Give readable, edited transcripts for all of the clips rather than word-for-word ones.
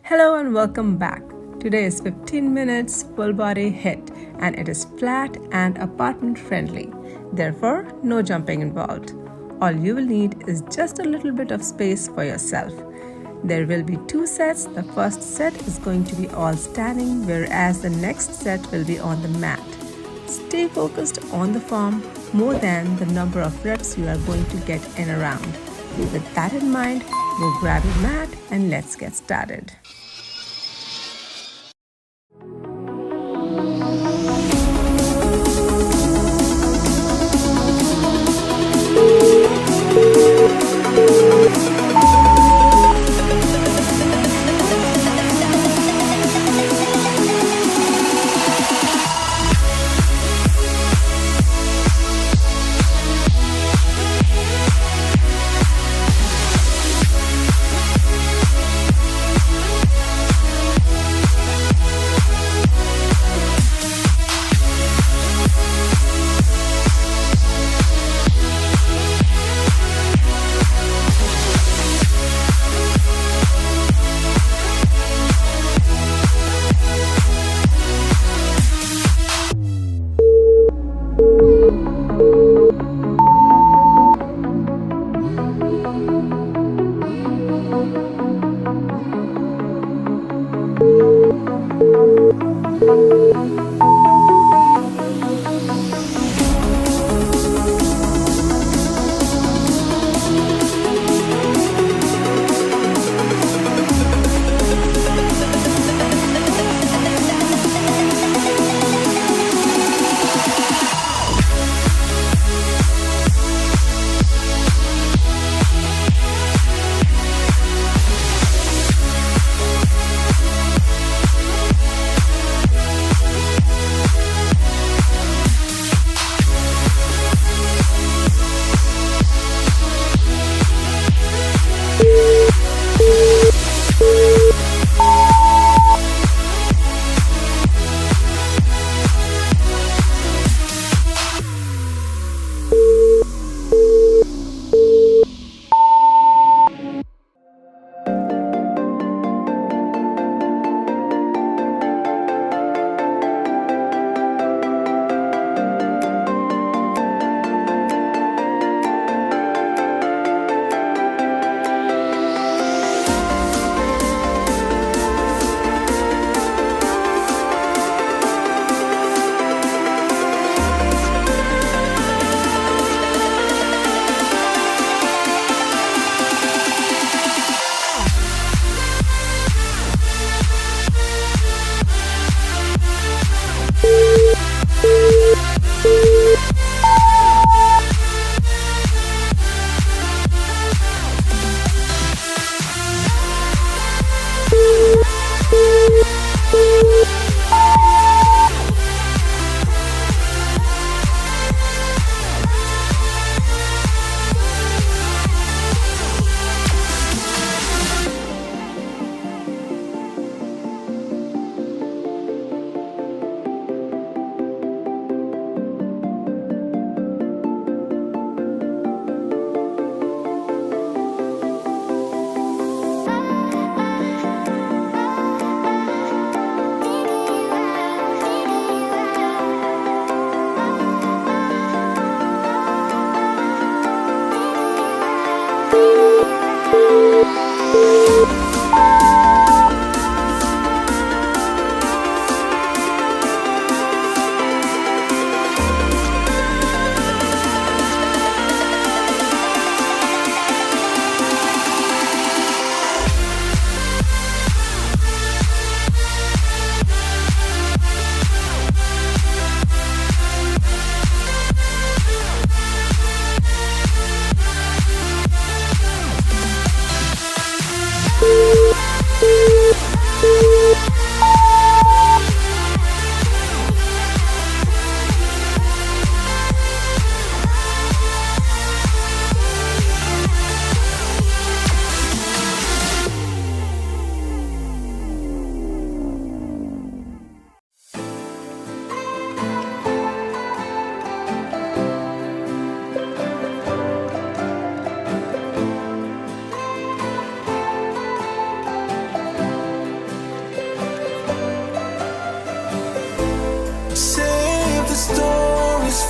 Hello and welcome back. Today is 15 minutes full body HIIT and it is flat and apartment friendly. Therefore, no jumping involved. All you will need is just a little bit of space for yourself. There will be 2 sets. The first set is going to be all standing, whereas the next set will be on the mat. Stay focused on the form more than the number of reps you are going to get in a round. With that in mind, go grab your mat and let's get started.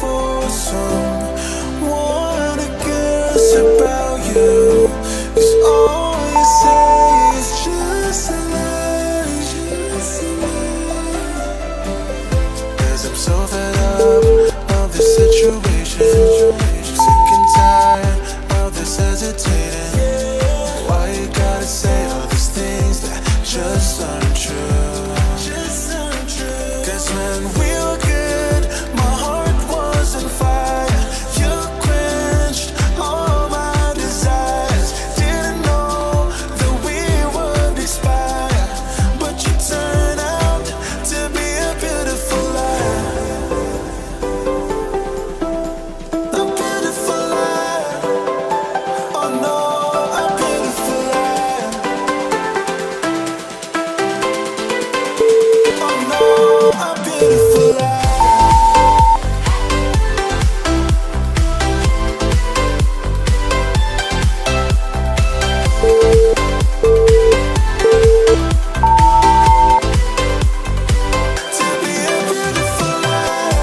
for someone to guess about you. 'Cause all you say is just a lie. 'Cause I'm so fed up of this situation. Sick and tired of this hesitating. Why you gotta say all these things that just aren't true? Cause when we were good, my heart was on fire. You quenched all my desires. Didn't know that we would expire, but you turned out to be a beautiful lie. A beautiful lie. Oh no, a beautiful lie. Oh no, a beautiful lie. To be a beautiful lie.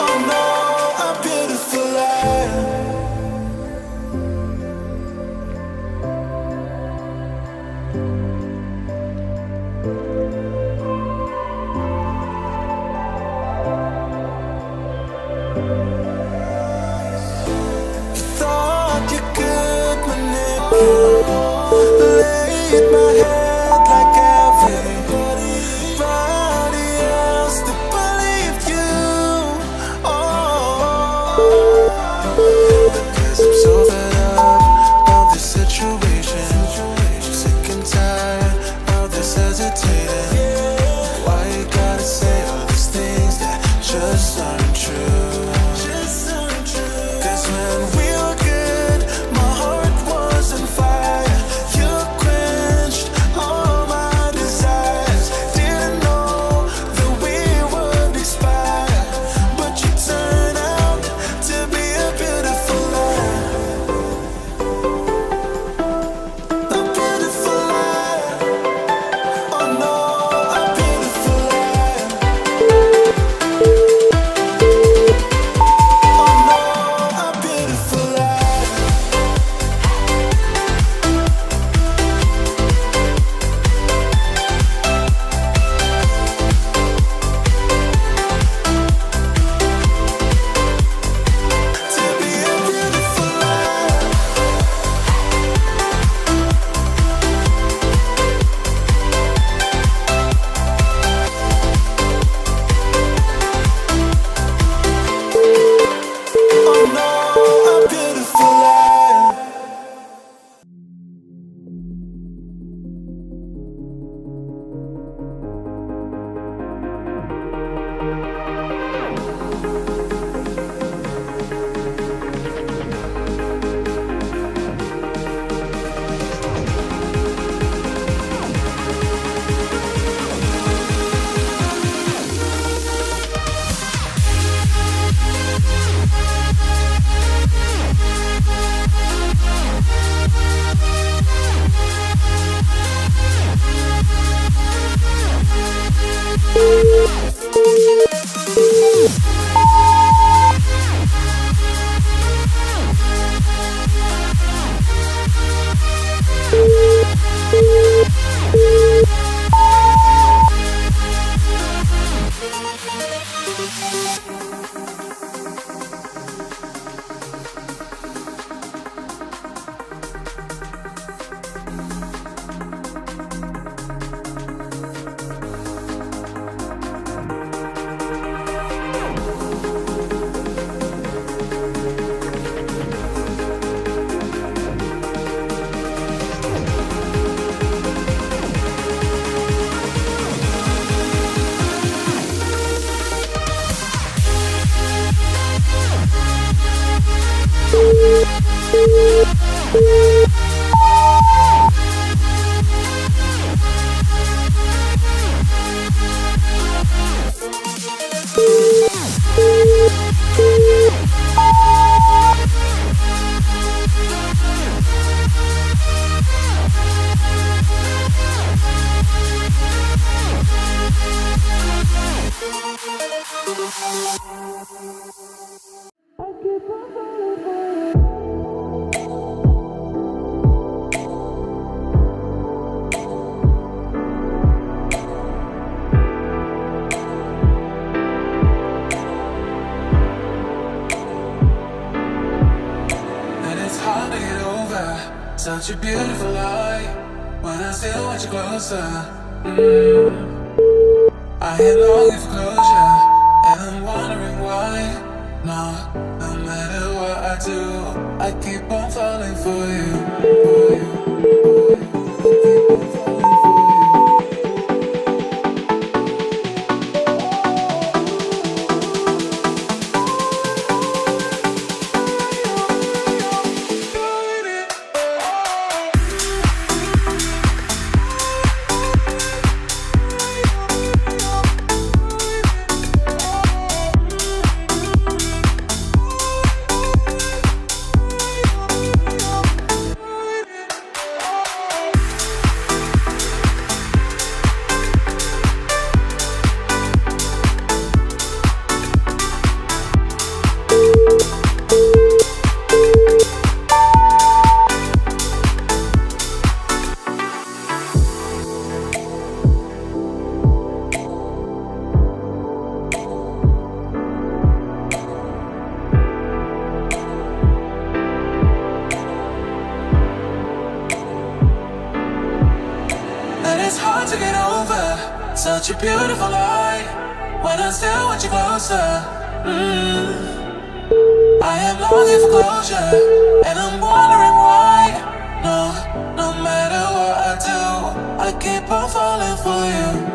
Oh no, a beautiful lie. Thought you could manipulate my head like everybody else that believed you. Oh, because I'm so fed up of this situation. Sick and tired of this hesitating. Why you gotta say all these things that just aren't true? Such a beautiful light when I still want you closer. I am longing for closure, and I'm wondering why. No matter what I do, I keep on falling for you. It's hard to get over such a beautiful light when I still want you closer. I am longing for closure, and I'm wondering why. No matter what I do, I keep on falling for you.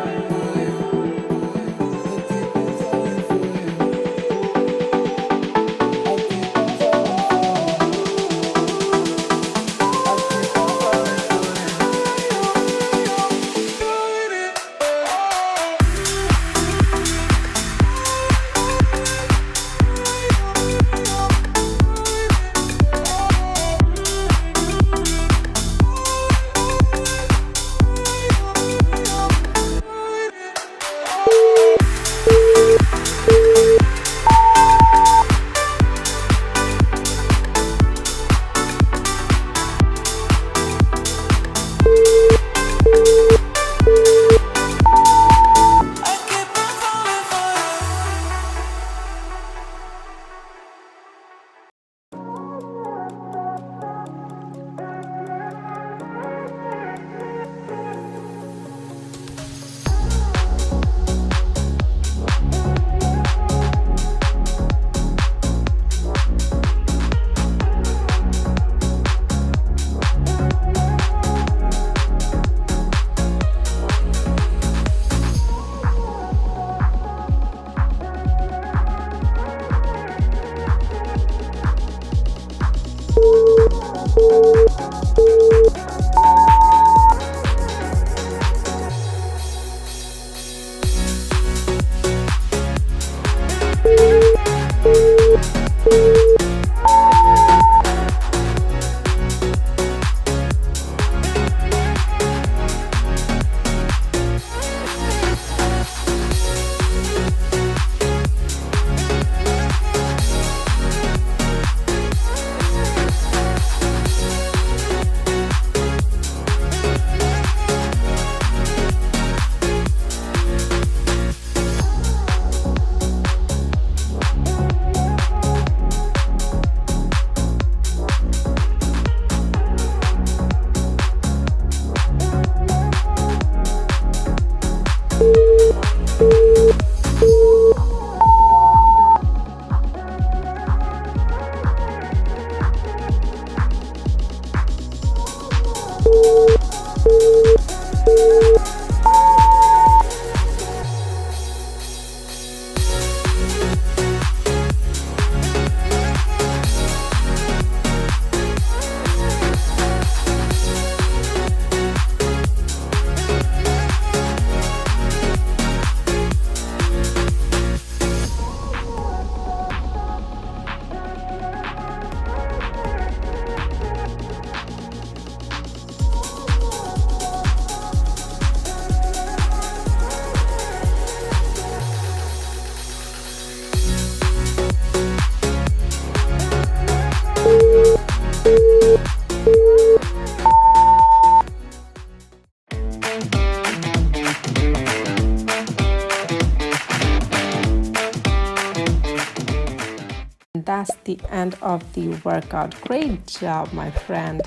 That's the end of the workout. Great job, my friend.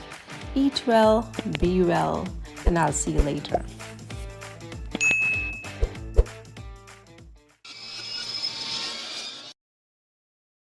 Eat well, be well, and I'll see you later.